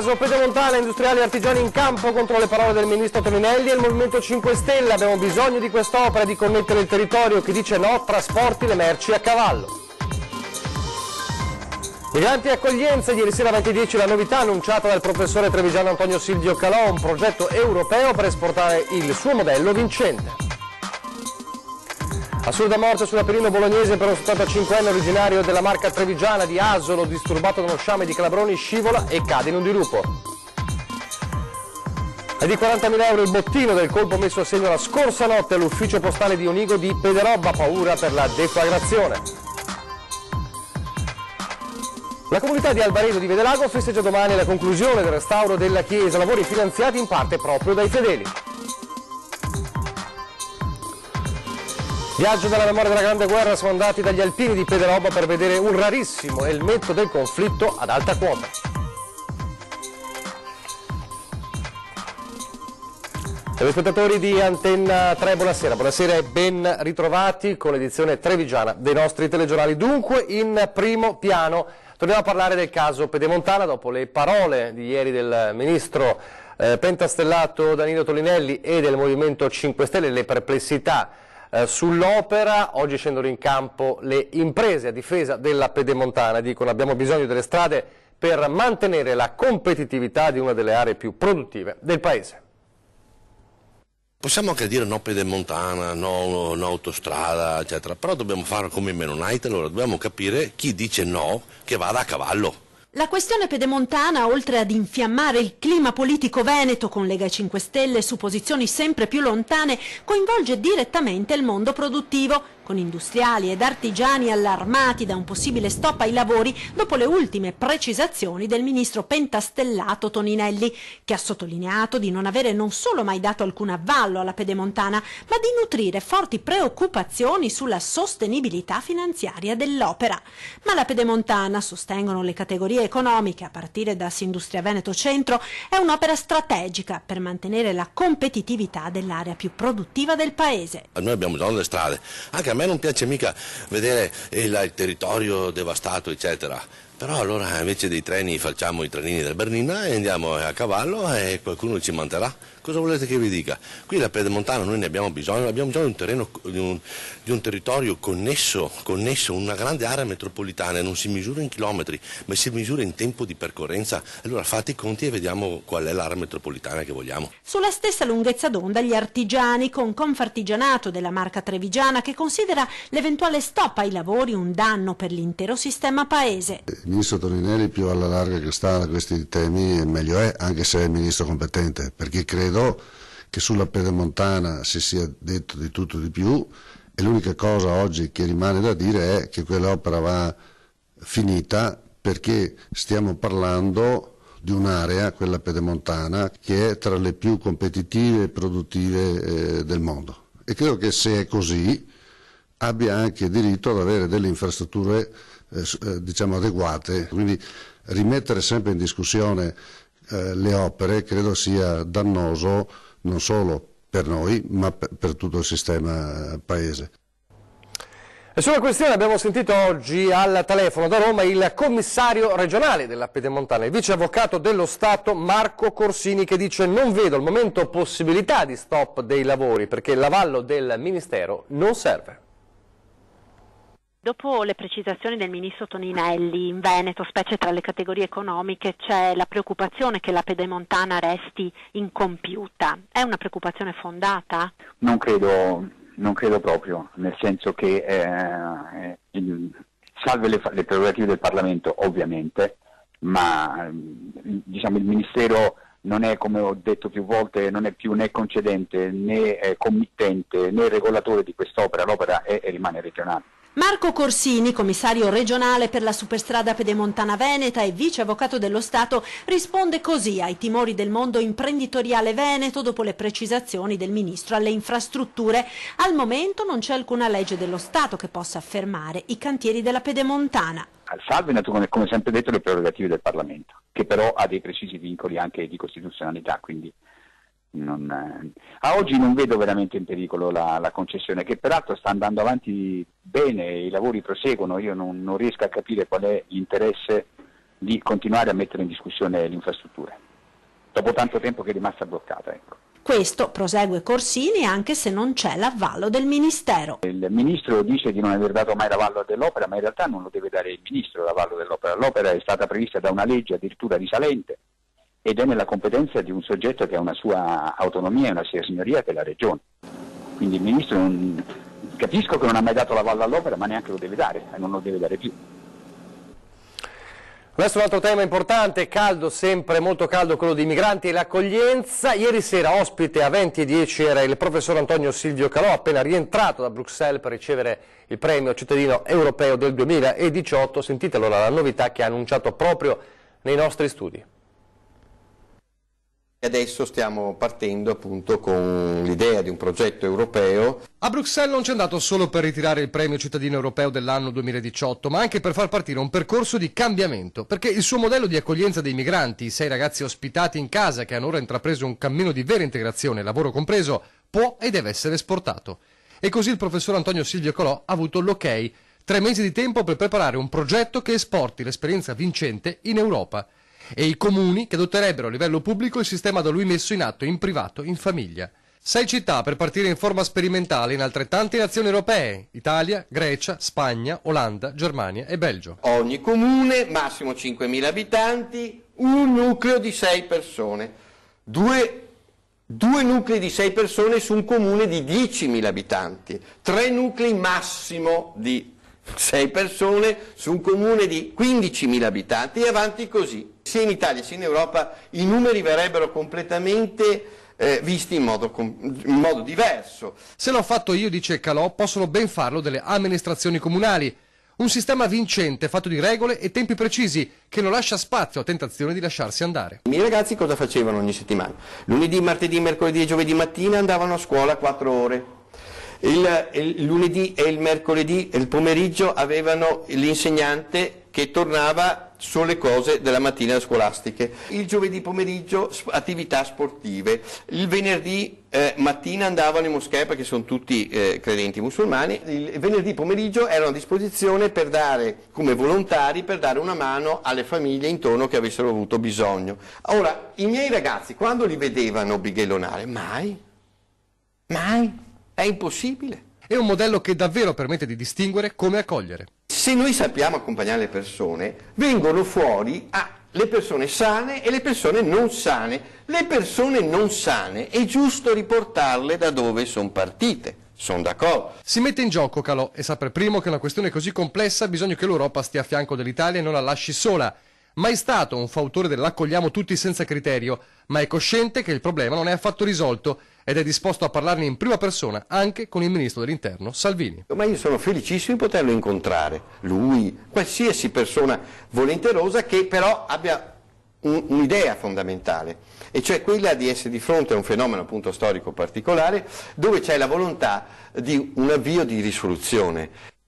Caso Pedemontana, industriali e artigiani in campo contro le parole del ministro Toninelli e il Movimento 5 Stelle. Abbiamo bisogno di quest'opera, di connettere il territorio. Chi dice no, trasporti le merci a cavallo. Migranti e accoglienza, ieri sera alle 20:10 la novità annunciata dal professore trevigiano Antonio Silvio Calò, un progetto europeo per esportare il suo modello vincente. Assurda morte sull'Appennino bolognese per un 75enne originario della Marca trevigiana di Asolo, disturbato da uno sciame di Calabroni, scivola e cade in un dirupo. È di 40.000 euro il bottino del colpo messo a segno la scorsa notte all'ufficio postale di Onigo di Pederobba, paura per la deflagrazione. La comunità di Albaredo di Vedelago festeggia domani la conclusione del restauro della chiesa, lavori finanziati in parte proprio dai fedeli. Viaggio della memoria della Grande Guerra, sono andati dagli alpini di Pederobba per vedere un rarissimo elmetto del conflitto ad alta quota. Telespettatori di Antenna 3, buonasera e ben ritrovati con l'edizione trevigiana dei nostri telegiornali. Dunque, in primo piano torniamo a parlare del caso Pedemontana dopo le parole di ieri del ministro pentastellato Danilo Toninelli e del Movimento 5 Stelle, le perplessità sull'opera. Oggi scendono in campo le imprese a difesa della Pedemontana, dicono abbiamo bisogno delle strade per mantenere la competitività di una delle aree più produttive del paese. Possiamo anche dire no Pedemontana, no autostrada, eccetera, però dobbiamo fare come i Mennonite, allora dobbiamo capire chi dice no che vada a cavallo. La questione pedemontana, oltre ad infiammare il clima politico veneto con Lega e 5 Stelle su posizioni sempre più lontane, coinvolge direttamente il mondo produttivo, con industriali ed artigiani allarmati da un possibile stop ai lavori dopo le ultime precisazioni del ministro pentastellato Toninelli, che ha sottolineato di non avere non solo mai dato alcun avvallo alla Pedemontana, ma di nutrire forti preoccupazioni sulla sostenibilità finanziaria dell'opera. Ma la Pedemontana, sostengono le categorie economiche, a partire da Assindustria Veneto Centro, è un'opera strategica per mantenere la competitività dell'area più produttiva del paese. Noi abbiamo bisogno delle strade, anche a me non piace mica vedere il territorio devastato, eccetera. Però allora invece dei treni facciamo i trenini del Bernina e andiamo a cavallo e qualcuno ci manterrà. Cosa volete che vi dica? Qui la Pedemontana noi ne abbiamo bisogno di un terreno, di un territorio connesso, una grande area metropolitana, non si misura in chilometri, ma si misura in tempo di percorrenza. Allora fate i conti e vediamo qual è l'area metropolitana che vogliamo. Sulla stessa lunghezza d'onda gli artigiani, con Confartigianato della Marca trevigiana, che considera l'eventuale stop ai lavori un danno per l'intero sistema paese. Il ministro Toninelli più alla larga che sta da questi temi meglio è, anche se è il ministro competente, perché credo che sulla Pedemontana si sia detto di tutto di più e l'unica cosa oggi che rimane da dire è che quell'opera va finita, perché stiamo parlando di un'area, quella Pedemontana, che è tra le più competitive e produttive del mondo, e credo che se è così abbia anche diritto ad avere delle infrastrutture diciamo adeguate, quindi rimettere sempre in discussione le opere credo sia dannoso non solo per noi ma per tutto il sistema paese. E sulla questione abbiamo sentito oggi al telefono da Roma il commissario regionale della Pedemontana, il vice avvocato dello Stato Marco Corsini, che dice non vedo al momento possibilità di stop dei lavori perché l'avallo del Ministero non serve. Dopo le precisazioni del ministro Toninelli, in Veneto, specie tra le categorie economiche, c'è la preoccupazione che la Pedemontana resti incompiuta. È una preoccupazione fondata? Non credo proprio, nel senso che salve le prerogative del Parlamento ovviamente, ma diciamo il Ministero non è, come ho detto più volte, non è più né concedente né committente né regolatore di quest'opera, l'opera è e rimane regionale. Marco Corsini, commissario regionale per la superstrada Pedemontana Veneta e vice avvocato dello Stato, risponde così ai timori del mondo imprenditoriale veneto dopo le precisazioni del ministro alle infrastrutture. Al momento non c'è alcuna legge dello Stato che possa fermare i cantieri della Pedemontana. Salve, come sempre detto, le prerogative del Parlamento, che però ha dei precisi vincoli anche di costituzionalità, quindi a oggi non vedo veramente in pericolo la concessione, che peraltro sta andando avanti bene, i lavori proseguono. Io non riesco a capire qual è l'interesse di continuare a mettere in discussione le infrastrutture, dopo tanto tempo che è rimasta bloccata. Ecco. Questo, prosegue Corsini, anche se non c'è l'avallo del Ministero. Il Ministro dice di non aver dato mai l'avallo dell'opera, ma in realtà non lo deve dare il Ministro l'avallo dell'opera. L'opera è stata prevista da una legge addirittura risalente ed è nella competenza di un soggetto che ha una sua autonomia e una sua signoria, che è la Regione. Quindi il Ministro capisco che non ha mai dato l'avallo all'opera, ma neanche lo deve dare e non lo deve dare più. Adesso un altro tema importante, caldo, sempre molto caldo, quello dei migranti e l'accoglienza. Ieri sera ospite a 20:10 era il professor Antonio Silvio Calò, appena rientrato da Bruxelles per ricevere il premio cittadino europeo del 2018. Sentite allora la novità che ha annunciato proprio nei nostri studi. Adesso stiamo partendo appunto con l'idea di un progetto europeo. A Bruxelles non c'è andato solo per ritirare il premio cittadino europeo dell'anno 2018, ma anche per far partire un percorso di cambiamento, perché il suo modello di accoglienza dei migranti, i 6 ragazzi ospitati in casa che hanno ora intrapreso un cammino di vera integrazione, lavoro compreso, può e deve essere esportato. E così il professor Antonio Silvio Calò ha avuto l'ok, 3 mesi di tempo per preparare un progetto che esporti l'esperienza vincente in Europa. E i comuni che adotterebbero a livello pubblico il sistema da lui messo in atto in privato, in famiglia. 6 città per partire in forma sperimentale in altrettante nazioni europee: Italia, Grecia, Spagna, Olanda, Germania e Belgio. Ogni comune, massimo 5.000 abitanti, un nucleo di 6 persone. Due nuclei di 6 persone su un comune di 10.000 abitanti. 3 nuclei massimo di 6 persone su un comune di 15.000 abitanti e avanti così. Sia in Italia sia in Europa i numeri verrebbero completamente visti in modo diverso. Se l'ho fatto io, dice Calò, possono ben farlo delle amministrazioni comunali. Un sistema vincente fatto di regole e tempi precisi che non lascia spazio a tentazioni di lasciarsi andare. I miei ragazzi cosa facevano ogni settimana? Lunedì, martedì, mercoledì e giovedì mattina andavano a scuola 4 ore. Il lunedì e il mercoledì e il pomeriggio avevano l'insegnante che tornava sulle cose della mattina scolastiche. Il giovedì pomeriggio attività sportive. Il venerdì mattina andavano in moschea perché sono tutti credenti musulmani. Il venerdì pomeriggio erano a disposizione per dare, come volontari, per dare una mano alle famiglie intorno che avessero avuto bisogno. Ora, i miei ragazzi quando li vedevano bighellonare? Mai. È impossibile. È un modello che davvero permette di distinguere come accogliere. Se noi sappiamo accompagnare le persone, vengono fuori le persone sane e le persone non sane. Le persone non sane è giusto riportarle da dove sono partite. Sono d'accordo. Si mette in gioco Calò e sa per primo che una questione così complessa ha bisogno che l'Europa stia a fianco dell'Italia e non la lasci sola. Mai stato un fautore dell'accogliamo tutti senza criterio, ma è cosciente che il problema non è affatto risolto ed è disposto a parlarne in prima persona anche con il ministro dell'Interno Salvini. Ma io sono felicissimo di poterlo incontrare, lui, qualsiasi persona volenterosa che però abbia un'idea fondamentale, e cioè quella di essere di fronte a un fenomeno appunto storico particolare dove c'è la volontà di un avvio di risoluzione.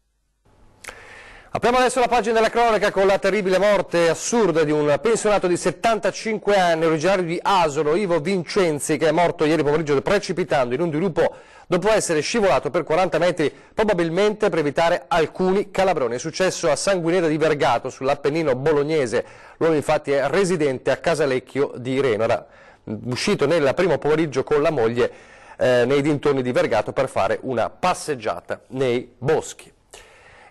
Apriamo adesso la pagina della cronaca con la terribile morte assurda di un pensionato di 75 anni, originario di Asolo, Ivo Vincenzi, che è morto ieri pomeriggio precipitando in un dirupo dopo essere scivolato per 40 metri, probabilmente per evitare alcuni calabroni. È successo a Sanguineta di Vergato, sull'Appennino bolognese. L'uomo infatti è residente a Casalecchio di Reno. Era uscito nel primo pomeriggio con la moglie nei dintorni di Vergato per fare una passeggiata nei boschi.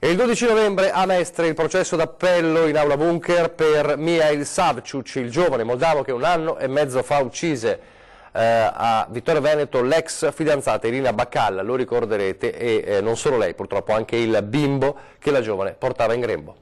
E il 12 novembre a Mestre il processo d'appello in aula bunker per Mihail Savciuc, il giovane moldavo che 1 anno e mezzo fa uccise a Vittorio Veneto l'ex fidanzata Irina Bacalla, lo ricorderete, e non solo lei, purtroppo anche il bimbo che la giovane portava in grembo.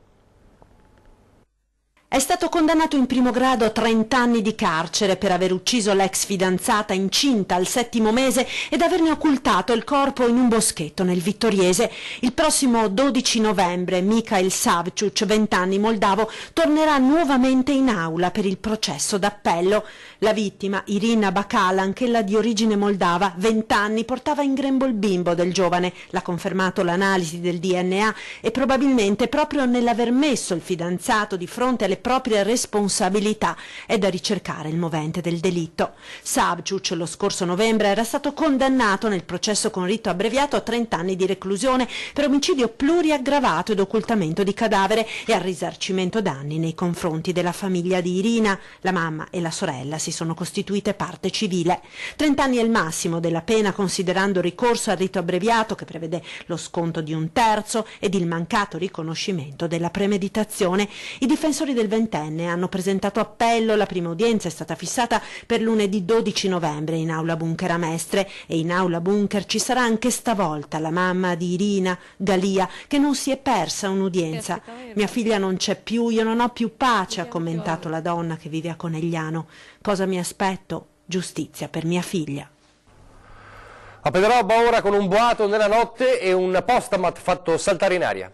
È stato condannato in primo grado a 30 anni di carcere per aver ucciso l'ex fidanzata incinta al 7° mese ed averne occultato il corpo in un boschetto nel Vittoriese. Il prossimo 12 novembre Mihail Savciuc, 20 anni, moldavo, tornerà nuovamente in aula per il processo d'appello. La vittima, Irina Bacalla, anch'ella di origine moldava, 20 anni, portava in grembo il bimbo del giovane. L'ha confermato l'analisi del DNA e probabilmente proprio nell'aver messo il fidanzato di fronte alle proprie responsabilità. È da ricercare il movente del delitto. Savciuc lo scorso novembre era stato condannato nel processo con rito abbreviato a 30 anni di reclusione per omicidio pluriaggravato ed occultamento di cadavere e al risarcimento danni nei confronti della famiglia di Irina. La mamma e la sorella si sono costituite parte civile. 30 anni è il massimo della pena, considerando il ricorso al rito abbreviato che prevede lo sconto di 1/3 ed il mancato riconoscimento della premeditazione. I difensori del ventenne hanno presentato appello. La prima udienza è stata fissata per lunedì 12 novembre in aula Bunker a Mestre, e in aula Bunker ci sarà anche stavolta la mamma di Irina, Galia, che non si è persa un'udienza. Mia figlia non c'è più, io non ho più pace, ha commentato la donna che vive a Conegliano. Cosa mi aspetto? Giustizia per mia figlia. A Pederobba ora con un boato nella notte e un postamat fatto saltare in aria.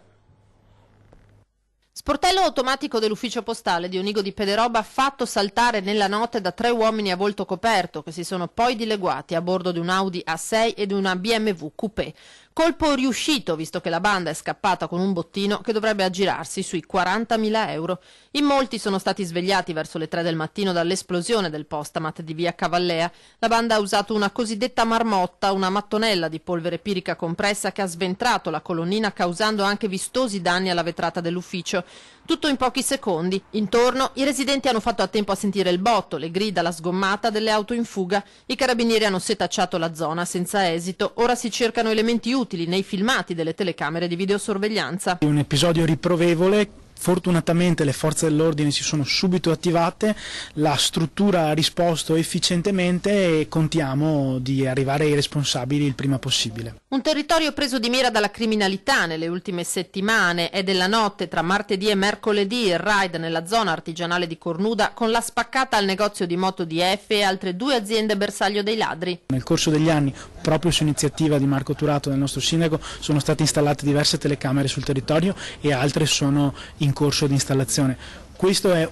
Sportello automatico dell'ufficio postale di Onigo di Pederobba fatto saltare nella notte da 3 uomini a volto coperto che si sono poi dileguati a bordo di un Audi A6 e di una BMW Coupé. Colpo riuscito, visto che la banda è scappata con un bottino che dovrebbe aggirarsi sui 40.000 euro. In molti sono stati svegliati verso le 3 del mattino dall'esplosione del postamat di via Cavallea. La banda ha usato una cosiddetta marmotta, una mattonella di polvere pirica compressa che ha sventrato la colonnina, causando anche vistosi danni alla vetrata dell'ufficio. Tutto in pochi secondi. Intorno i residenti hanno fatto a tempo a sentire il botto, le grida, la sgommata delle auto in fuga. I carabinieri hanno setacciato la zona senza esito. Ora si cercano elementi utili nei filmati delle telecamere di videosorveglianza. Un episodio riprovevole. Fortunatamente le forze dell'ordine si sono subito attivate, la struttura ha risposto efficientemente e contiamo di arrivare ai responsabili il prima possibile. Un territorio preso di mira dalla criminalità nelle ultime settimane. È della notte tra martedì e mercoledì il raid nella zona artigianale di Cornuda con la spaccata al negozio di moto DF e altre 2 aziende bersaglio dei ladri. Nel corso degli anni, proprio su iniziativa di Marco Turato, del nostro sindaco, sono state installate diverse telecamere sul territorio e altre sono in corso di installazione. Questa è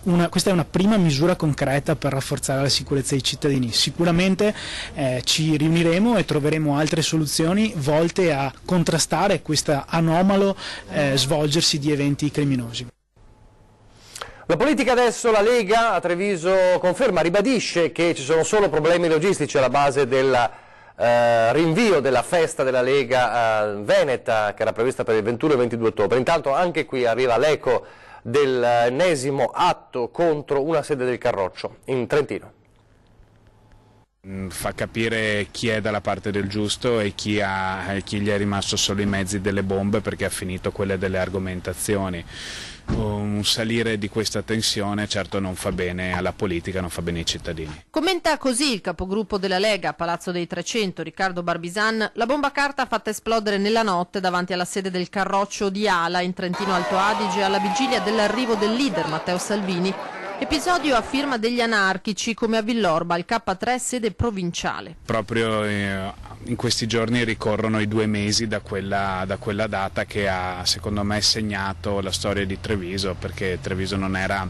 una prima misura concreta per rafforzare la sicurezza dei cittadini. Sicuramente ci riuniremo e troveremo altre soluzioni volte a contrastare questo anomalo svolgersi di eventi criminosi. La politica adesso, la Lega a Treviso conferma, ribadisce che ci sono solo problemi logistici alla base del rinvio della festa della Lega Veneta che era prevista per il 21 e 22 ottobre. Intanto anche qui arriva l'eco dell'ennesimo atto contro una sede del Carroccio in Trentino. Fa capire chi è dalla parte del giusto e chi gli è rimasto solo i mezzi delle bombe perché ha finito quelle delle argomentazioni. Un salire di questa tensione certo non fa bene alla politica, non fa bene ai cittadini. Commenta così il capogruppo della Lega a Palazzo dei 300, Riccardo Barbisan: la bomba carta fatta esplodere nella notte davanti alla sede del Carroccio di Ala in Trentino Alto Adige alla vigilia dell'arrivo del leader Matteo Salvini. Episodio a firma degli anarchici, come a Villorba, il K3 sede provinciale. Proprio in questi giorni ricorrono i 2 mesi da quella data che ha secondo me segnato la storia di Treviso, perché Treviso non era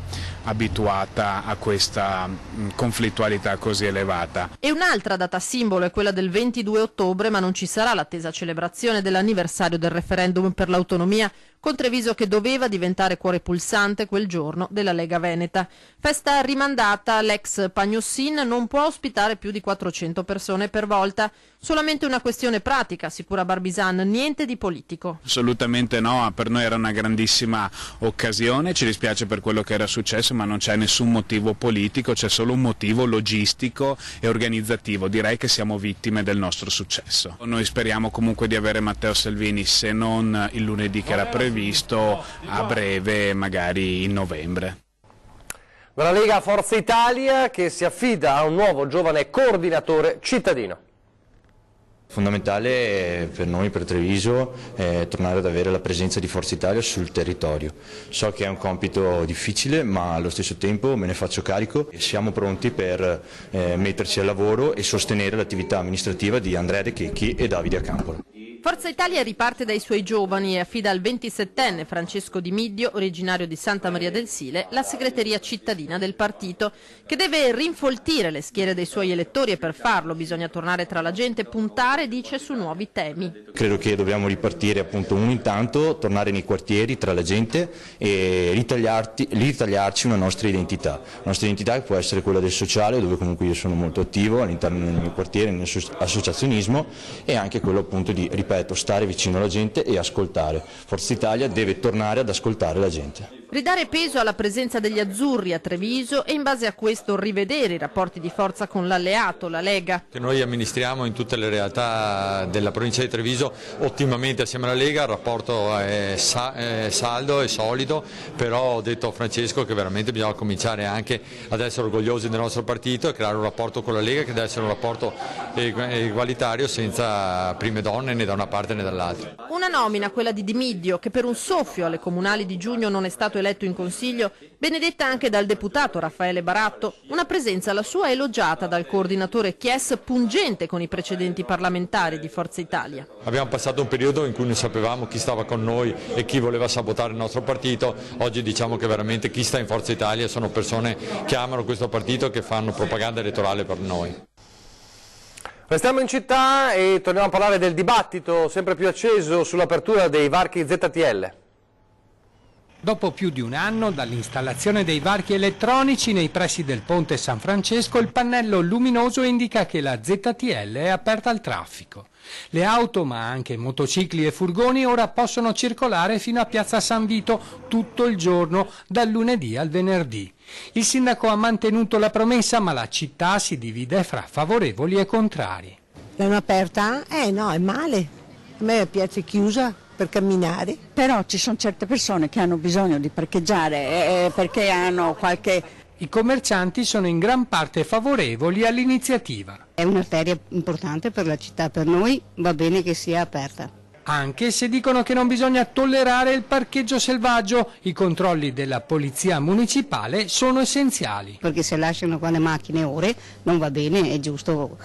abituata a questa conflittualità così elevata. E un'altra data simbolo è quella del 22 ottobre, ma non ci sarà l'attesa celebrazione dell'anniversario del referendum per l'autonomia, con Treviso che doveva diventare cuore pulsante quel giorno della Lega Veneta. Festa rimandata, l'ex Pagnossin non può ospitare più di 400 persone per volta. Solamente una questione pratica, assicura Barbisan, niente di politico. Assolutamente no, per noi era una grandissima occasione, ci dispiace per quello che era successo, ma non c'è nessun motivo politico, c'è solo un motivo logistico e organizzativo. Direi che siamo vittime del nostro successo. Noi speriamo comunque di avere Matteo Salvini, se non il lunedì che era previsto, a breve, magari in novembre. Dalla Lega Forza Italia che si affida a un nuovo giovane coordinatore cittadino. Fondamentale per noi, per Treviso, è tornare ad avere la presenza di Forza Italia sul territorio. So che è un compito difficile, ma allo stesso tempo me ne faccio carico e siamo pronti per metterci al lavoro e sostenere l'attività amministrativa di Andrea De Checchi e Davide Accampola. Forza Italia riparte dai suoi giovani e affida al 27enne Francesco Di Middio, originario di Santa Maria del Sile, la segreteria cittadina del partito, che deve rinfoltire le schiere dei suoi elettori e per farlo bisogna tornare tra la gente, puntare, dice, su nuovi temi. Credo che dobbiamo ripartire appunto uno intanto, tornare nei quartieri tra la gente e ritagliarci una nostra identità. La nostra identità può essere quella del sociale, dove comunque io sono molto attivo all'interno del mio quartiere, nell'associazionismo, e anche quello appunto di, ripeto, stare vicino alla gente e ascoltare. Forza Italia deve tornare ad ascoltare la gente. Ridare peso alla presenza degli azzurri a Treviso e in base a questo rivedere i rapporti di forza con l'alleato, la Lega. Che noi amministriamo in tutte le realtà della provincia di Treviso ottimamente assieme alla Lega, il rapporto è saldo e solido, però ho detto a Francesco che veramente bisogna cominciare anche ad essere orgogliosi del nostro partito e creare un rapporto con la Lega che deve essere un rapporto egualitario senza prime donne né da una parte né dall'altra. Una nomina, quella di Di Middio, che per un soffio alle comunali di giugno non è stato eletto in Consiglio, benedetta anche dal deputato Raffaele Baratto, una presenza la sua elogiata dal coordinatore Chies, pungente con i precedenti parlamentari di Forza Italia. Abbiamo passato un periodo in cui non sapevamo chi stava con noi e chi voleva sabotare il nostro partito, oggi diciamo che veramente chi sta in Forza Italia sono persone che amano questo partito e che fanno propaganda elettorale per noi. Restiamo in città e torniamo a parlare del dibattito sempre più acceso sull'apertura dei varchi ZTL. Dopo più di un anno dall'installazione dei varchi elettronici nei pressi del ponte San Francesco, il pannello luminoso indica che la ZTL è aperta al traffico. Le auto, ma anche motocicli e furgoni, ora possono circolare fino a Piazza San Vito tutto il giorno, dal lunedì al venerdì. Il sindaco ha mantenuto la promessa, ma la città si divide fra favorevoli e contrari. L'hanno aperta? No, è male. A me piace chiusa per camminare. Però ci sono certe persone che hanno bisogno di parcheggiare perché hanno qualche... I commercianti sono in gran parte favorevoli all'iniziativa. È un'arteria importante per la città, per noi va bene che sia aperta. Anche se dicono che non bisogna tollerare il parcheggio selvaggio, i controlli della polizia municipale sono essenziali. Perché se lasciano qua le macchine ore non va bene, è giusto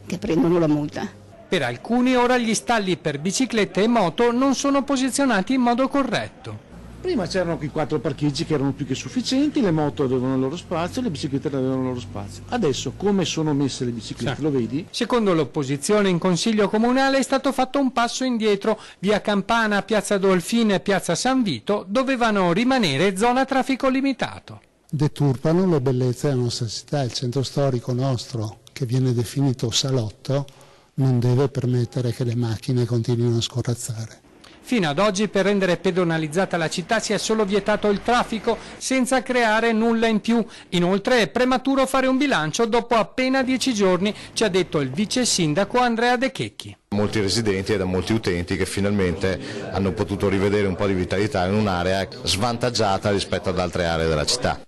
che prendano la multa. Per alcuni ora gli stalli per biciclette e moto non sono posizionati in modo corretto. Prima c'erano quei 4 parcheggi che erano più che sufficienti, le moto avevano il loro spazio, le biciclette avevano il loro spazio. Adesso come sono messe le biciclette, lo vedi? Secondo l'opposizione in Consiglio Comunale è stato fatto un passo indietro. Via Campana, Piazza Dolfino e Piazza San Vito dovevano rimanere zona traffico limitato. Deturpano le bellezze della nostra città, il centro storico nostro, che viene definito salotto, non deve permettere che le macchine continuino a scorrazzare. Fino ad oggi per rendere pedonalizzata la città si è solo vietato il traffico senza creare nulla in più. Inoltre è prematuro fare un bilancio dopo appena 10 giorni, ci ha detto il vice sindaco Andrea De Checchi. Molti residenti e da molti utenti che finalmente hanno potuto rivedere un po' di vitalità in un'area svantaggiata rispetto ad altre aree della città.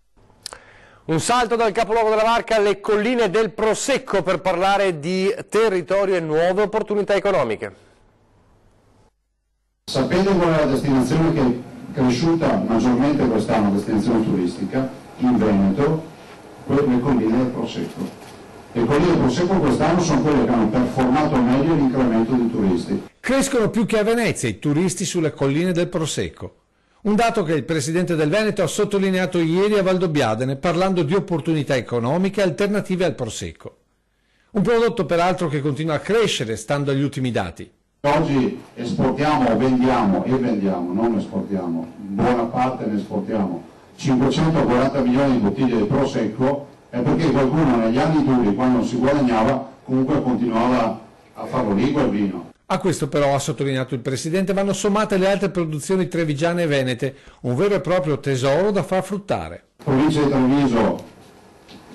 Un salto dal capoluogo della Marca alle colline del Prosecco per parlare di territorio e nuove opportunità economiche. Sapendo qual è la destinazione che è cresciuta maggiormente quest'anno, destinazione turistica, in Veneto, le colline del Prosecco. Le colline del Prosecco quest'anno sono quelle che hanno performato meglio l'incremento di turisti. Crescono più che a Venezia i turisti sulle colline del Prosecco. Un dato che il presidente del Veneto ha sottolineato ieri a Valdobbiadene parlando di opportunità economiche alternative al Prosecco. Un prodotto peraltro che continua a crescere stando agli ultimi dati. Oggi esportiamo, vendiamo, non esportiamo, buona parte ne esportiamo, 540 milioni di bottiglie di Prosecco, è perché qualcuno negli anni duri, quando non si guadagnava, comunque continuava a farlo lì quel vino. A questo però, ha sottolineato il Presidente, vanno sommate le altre produzioni trevigiane e venete, un vero e proprio tesoro da far fruttare. Provincia di Treviso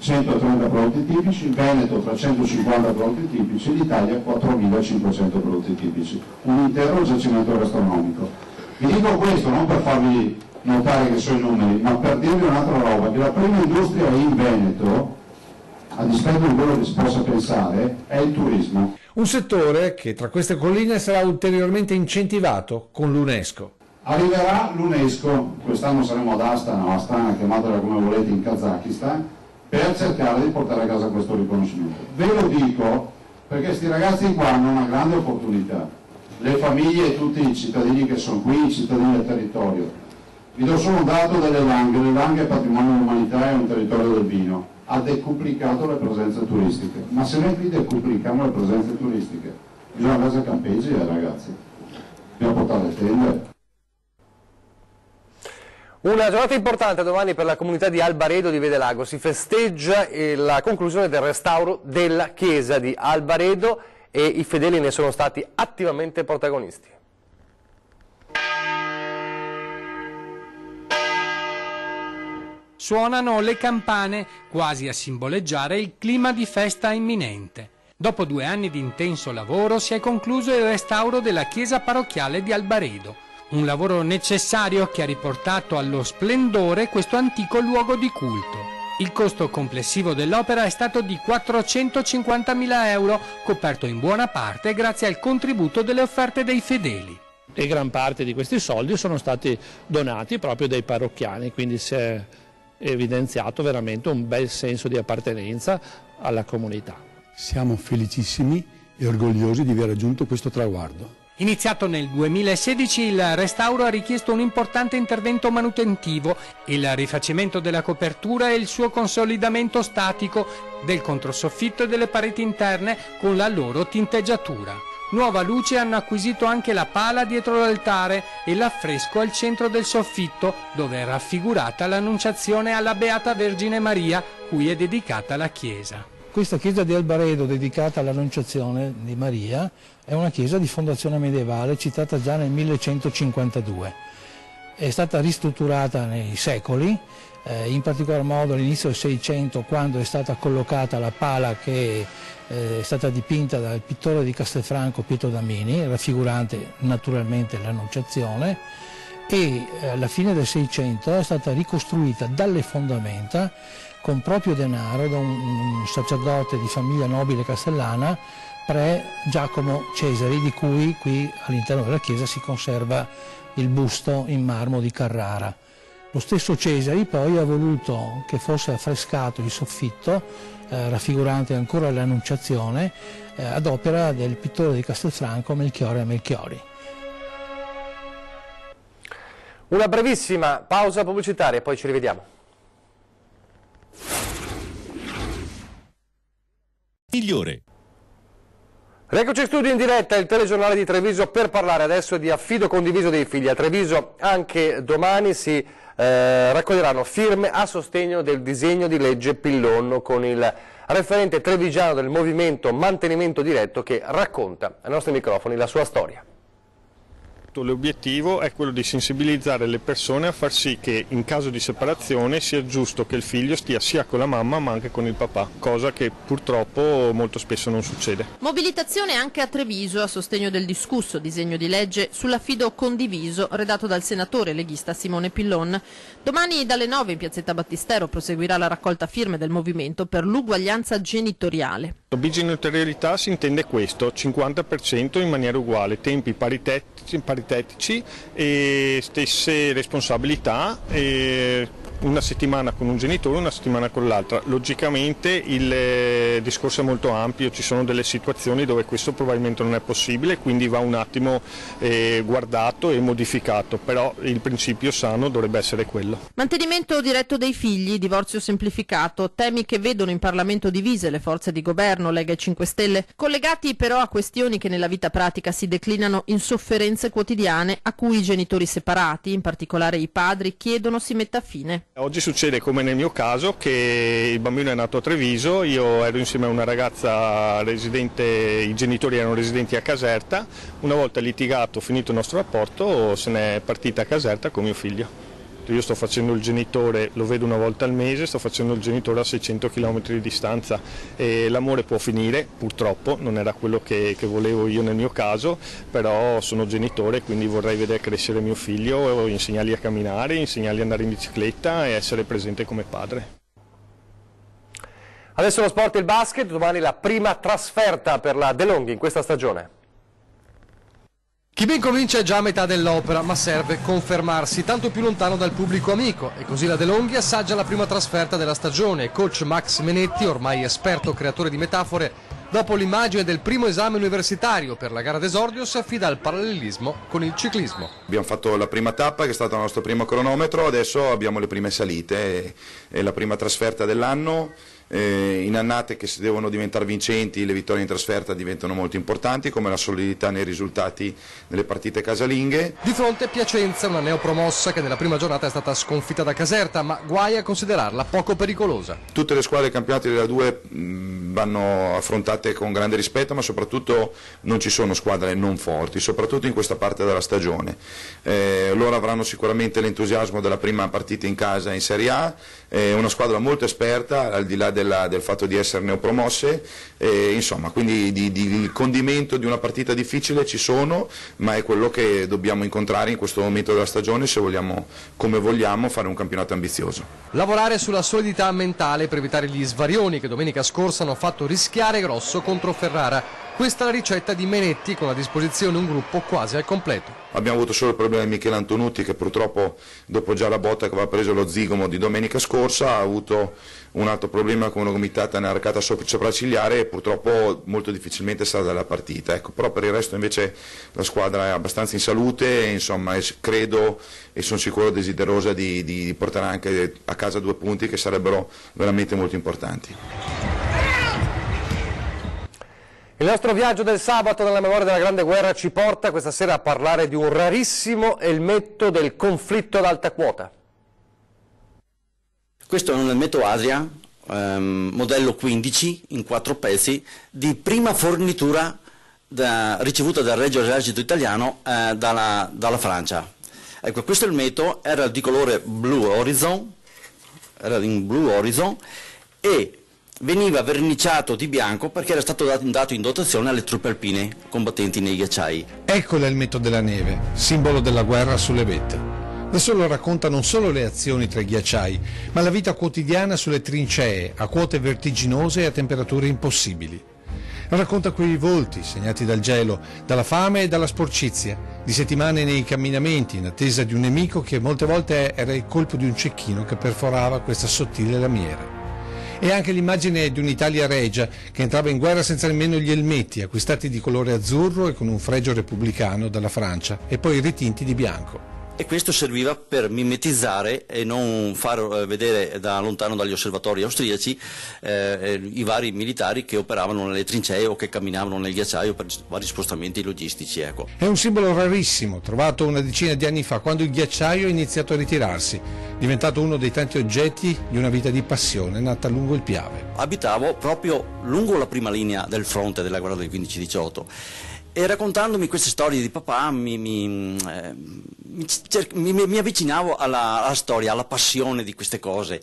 130 prodotti tipici, Veneto 350 prodotti tipici, l'Italia 4.500 prodotti tipici, un intero giacimento gastronomico. Vi dico questo non per farvi notare che sono i numeri, ma per dirvi un'altra roba, che la prima industria in Veneto, a dispetto di quello che si possa pensare, è il turismo. Un settore che tra queste colline sarà ulteriormente incentivato con l'UNESCO. Arriverà l'UNESCO, quest'anno saremo ad Astana, chiamatela come volete, in Kazakistan, per cercare di portare a casa questo riconoscimento. Ve lo dico perché questi ragazzi qua hanno una grande opportunità. le famiglie e tutti i cittadini che sono qui, i cittadini del territorio. Vi do solo un dato delle Langhe. Le Langhe è patrimonio dell'umanità, è un territorio del vino. Ha decuplicato le presenze turistiche. Ma se noi qui decuplichiamo le presenze turistiche, bisogna fare campeggi, ragazzi. Dobbiamo portare le tende. Una giornata importante domani per la comunità di Albaredo di Vedelago. Si festeggia la conclusione del restauro della chiesa di Albaredo e i fedeli ne sono stati attivamente protagonisti. Suonano le campane, quasi a simboleggiare il clima di festa imminente. Dopo 2 anni di intenso lavoro si è concluso il restauro della chiesa parrocchiale di Albaredo. Un lavoro necessario che ha riportato allo splendore questo antico luogo di culto. Il costo complessivo dell'opera è stato di 450.000 euro, coperto in buona parte grazie al contributo delle offerte dei fedeli. E gran parte di questi soldi sono stati donati proprio dai parrocchiani, quindi si è evidenziato veramente un bel senso di appartenenza alla comunità. Siamo felicissimi e orgogliosi di aver raggiunto questo traguardo. Iniziato nel 2016, il restauro ha richiesto un importante intervento manutentivo, il rifacimento della copertura e il suo consolidamento statico del controsoffitto e delle pareti interne con la loro tinteggiatura. Nuova luce hanno acquisito anche la pala dietro l'altare e l'affresco al centro del soffitto, dove è raffigurata l'Annunciazione alla Beata Vergine Maria, cui è dedicata la chiesa. Questa chiesa di Albaredo, dedicata all'Annunciazione di Maria, è una chiesa di fondazione medievale citata già nel 1152. È stata ristrutturata nei secoli, in particolar modo all'inizio del Seicento, quando è stata collocata la pala che è stata dipinta dal pittore di Castelfranco Pietro Damini, raffigurante naturalmente l'Annunciazione, e alla fine del Seicento è stata ricostruita dalle fondamenta con proprio denaro da un sacerdote di famiglia nobile castellana, pre Giacomo Cesari, di cui qui all'interno della chiesa si conserva il busto in marmo di Carrara. Lo stesso Cesari poi ha voluto che fosse affrescato il soffitto, raffigurante ancora l'Annunciazione, ad opera del pittore di Castelfranco Melchiorre Melchiori. Una brevissima pausa pubblicitaria e poi ci rivediamo. Migliore. Eccoci in studio in diretta, il telegiornale di Treviso, per parlare adesso di affido condiviso dei figli. A Treviso anche domani si raccoglieranno firme a sostegno del disegno di legge Pillon, con il referente trevigiano del movimento Mantenimento Diretto che racconta ai nostri microfoni la sua storia. L'obiettivo è quello di sensibilizzare le persone a far sì che in caso di separazione sia giusto che il figlio stia sia con la mamma ma anche con il papà, cosa che purtroppo molto spesso non succede. Mobilitazione anche a Treviso a sostegno del discusso disegno di legge sull'affido condiviso redatto dal senatore leghista Simone Pillon. Domani dalle 9 in piazzetta Battistero proseguirà la raccolta firme del movimento per l'uguaglianza genitoriale. Bigenitorialità si intende questo, 50% in maniera uguale, tempi paritetici e stesse responsabilità, una settimana con un genitore, una settimana con l'altra. Logicamente il discorso è molto ampio, ci sono delle situazioni dove questo probabilmente non è possibile, quindi va un attimo guardato e modificato, però il principio sano dovrebbe essere quello. Mantenimento diretto dei figli, divorzio semplificato, temi che vedono in Parlamento divise le forze di governo, Lega e 5 Stelle, collegati però a questioni che nella vita pratica si declinano in sofferenze quotidiane a cui i genitori separati, in particolare i padri, chiedono si metta fine. Oggi succede come nel mio caso che il bambino è nato a Treviso, io ero insieme a una ragazza residente, i genitori erano residenti a Caserta, una volta litigato, finito il nostro rapporto, se n'è partita a Caserta con mio figlio. Io sto facendo il genitore, lo vedo una volta al mese, sto facendo il genitore a 600 km di distanza e l'amore può finire, purtroppo non era quello che volevo io nel mio caso, però sono genitore, quindi vorrei vedere crescere mio figlio, insegnargli a camminare, insegnargli ad andare in bicicletta e essere presente come padre. Adesso lo sport e il basket, domani la prima trasferta per la De Longhi in questa stagione. Chi ben comincia è già a metà dell'opera, ma serve confermarsi tanto più lontano dal pubblico amico e così la De Longhi assaggia la prima trasferta della stagione. Coach Max Menetti, ormai esperto creatore di metafore, Dopo l'immagine del primo esame universitario per la gara d'esordio si affida al parallelismo con il ciclismo. Abbiamo fatto la prima tappa che è stata il nostro primo cronometro, adesso abbiamo le prime salite e la prima trasferta dell'anno. In annate che si devono diventare vincenti, le vittorie in trasferta diventano molto importanti, come la solidità nei risultati nelle partite casalinghe. Di fronte Piacenza, una neopromossa che nella prima giornata è stata sconfitta da Caserta, ma guai a considerarla poco pericolosa. Tutte le squadre campionati della 2 vanno affrontate con grande rispetto, ma soprattutto non ci sono squadre non forti, soprattutto in questa parte della stagione. Loro avranno sicuramente l'entusiasmo della prima partita in casa in Serie A, una squadra molto esperta, al di là del fatto di essere neopromosse, insomma, quindi il condimento di una partita difficile ci sono, ma è quello che dobbiamo incontrare in questo momento della stagione se vogliamo, come vogliamo, fare un campionato ambizioso. Lavorare sulla solidità mentale per evitare gli svarioni che domenica scorsa hanno fatto rischiare grosso contro Ferrara. Questa è la ricetta di Menetti, con a disposizione un gruppo quasi al completo. Abbiamo avuto solo il problema di Michele Antonutti, che purtroppo dopo già la botta che aveva preso lo zigomo di domenica scorsa ha avuto un altro problema con una gomitata nell'arcata sopraccigliare e purtroppo molto difficilmente sarà dalla partita. Ecco, però per il resto invece la squadra è abbastanza in salute e insomma credo e sono sicuro desiderosa di portare anche a casa 2 punti che sarebbero veramente molto importanti. Il nostro viaggio del sabato nella memoria della Grande Guerra ci porta questa sera a parlare di un rarissimo elmetto del conflitto ad alta quota. Questo è un elmetto Adria, modello 15 in 4 pezzi, di prima fornitura ricevuta dal Regio Esercito Italiano dalla Francia. Ecco, questo elmetto era di colore blu horizon, era in blu horizon e veniva verniciato di bianco perché era stato dato in dotazione alle truppe alpine combattenti nei ghiacciai. Ecco l'elmetto della neve, simbolo della guerra sulle vette. Da solo racconta non solo le azioni tra i ghiacciai, ma la vita quotidiana sulle trincee, a quote vertiginose e a temperature impossibili. Racconta quei volti segnati dal gelo, dalla fame e dalla sporcizia, di settimane nei camminamenti in attesa di un nemico che molte volte era il colpo di un cecchino che perforava questa sottile lamiera. E anche l'immagine di un'Italia regia che entrava in guerra senza nemmeno gli elmetti, acquistati di colore azzurro e con un fregio repubblicano dalla Francia, e poi ritinti di bianco. E questo serviva per mimetizzare e non far vedere da lontano dagli osservatori austriaci i vari militari che operavano nelle trincee o che camminavano nel ghiacciaio per vari spostamenti logistici. Ecco. È un simbolo rarissimo, trovato una decina di anni fa, quando il ghiacciaio ha iniziato a ritirarsi, diventato uno dei tanti oggetti di una vita di passione nata lungo il Piave. Abitavo proprio lungo la prima linea del fronte della guerra del 15-18. E raccontandomi queste storie di papà mi avvicinavo alla storia, alla passione di queste cose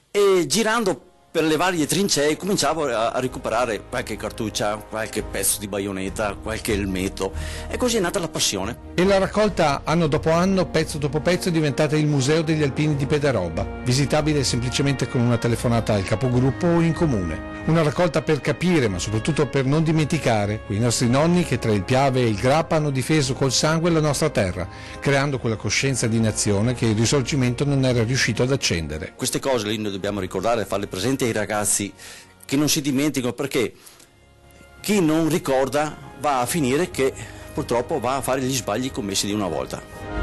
e girando per le varie trincee cominciavo a recuperare qualche cartuccia, qualche pezzo di baionetta, qualche elmetto e così è nata la passione. E la raccolta anno dopo anno, pezzo dopo pezzo, è diventata il Museo degli Alpini di Pederoba, visitabile semplicemente con una telefonata al capogruppo o in comune. Una raccolta per capire, ma soprattutto per non dimenticare quei nostri nonni che tra il Piave e il Grappa hanno difeso col sangue la nostra terra, creando quella coscienza di nazione che il Risorgimento non era riuscito ad accendere. Queste cose lì noi dobbiamo ricordare e farle presenti ai ragazzi che non si dimenticano, perché chi non ricorda va a finire che purtroppo va a fare gli sbagli commessi di una volta.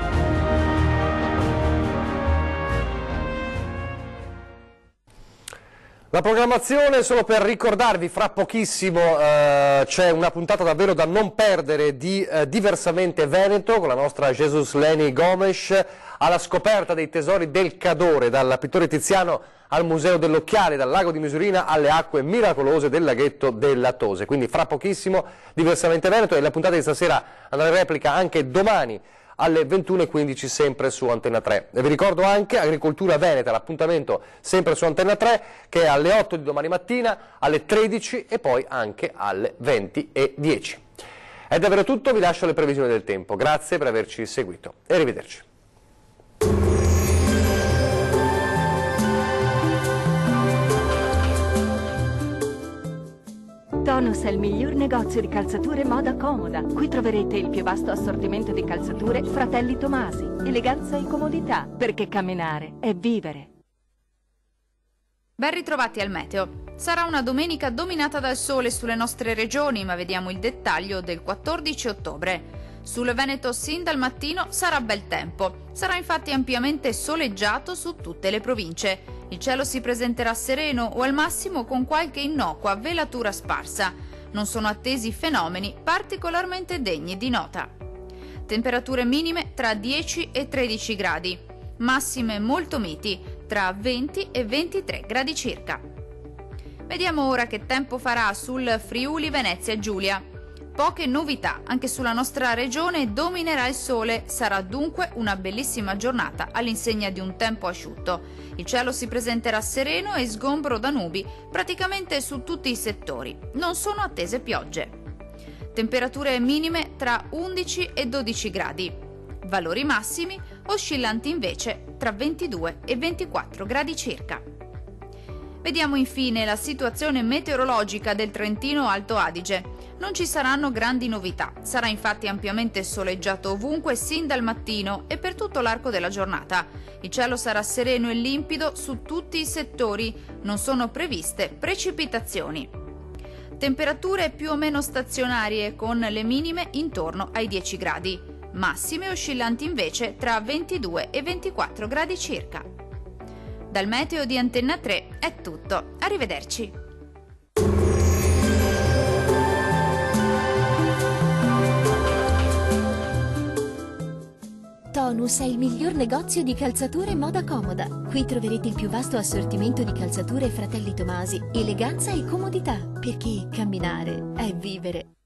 La programmazione, solo per ricordarvi, fra pochissimo c'è una puntata davvero da non perdere di Diversamente Veneto con la nostra Jesus Leni Gomes, alla scoperta dei tesori del Cadore, dal pittore Tiziano al Museo dell'Occhiale, dal lago di Misurina alle acque miracolose del laghetto della Tose. Quindi fra pochissimo Diversamente Veneto, e la puntata di stasera andrà in replica anche domani alle 21:15 sempre su Antenna 3. E vi ricordo anche Agricoltura Veneta, l'appuntamento sempre su Antenna 3, che è alle 8 di domani mattina, alle 13 e poi anche alle 20:10. È davvero tutto, vi lascio le previsioni del tempo. Grazie per averci seguito e arrivederci. Tonus è il miglior negozio di calzature moda comoda. Qui troverete il più vasto assortimento di calzature Fratelli Tomasi. Eleganza e comodità, perché camminare è vivere. Ben ritrovati al meteo. Sarà una domenica dominata dal sole sulle nostre regioni, ma vediamo il dettaglio del 14 ottobre. Sul Veneto sin dal mattino sarà bel tempo. Sarà infatti ampiamente soleggiato su tutte le province. Il cielo si presenterà sereno o al massimo con qualche innocua velatura sparsa. Non sono attesi fenomeni particolarmente degni di nota. Temperature minime tra 10 e 13 gradi. Massime molto miti, tra 20 e 23 gradi circa. Vediamo ora che tempo farà sul Friuli Venezia Giulia. Poche novità, anche sulla nostra regione dominerà il sole, sarà dunque una bellissima giornata all'insegna di un tempo asciutto. Il cielo si presenterà sereno e sgombro da nubi praticamente su tutti i settori. Non sono attese piogge. Temperature minime tra 11 e 12 gradi. Valori massimi oscillanti invece tra 22 e 24 gradi circa. Vediamo infine la situazione meteorologica del Trentino Alto Adige. Non ci saranno grandi novità, sarà infatti ampiamente soleggiato ovunque sin dal mattino e per tutto l'arco della giornata. Il cielo sarà sereno e limpido su tutti i settori, non sono previste precipitazioni. Temperature più o meno stazionarie con le minime intorno ai 10 gradi, massime oscillanti invece tra 22 e 24 gradi circa. Dal meteo di Antenna 3 è tutto, arrivederci. Tonus è il miglior negozio di calzature moda comoda. Qui troverete il più vasto assortimento di calzature Fratelli Tomasi, eleganza e comodità, perché camminare è vivere.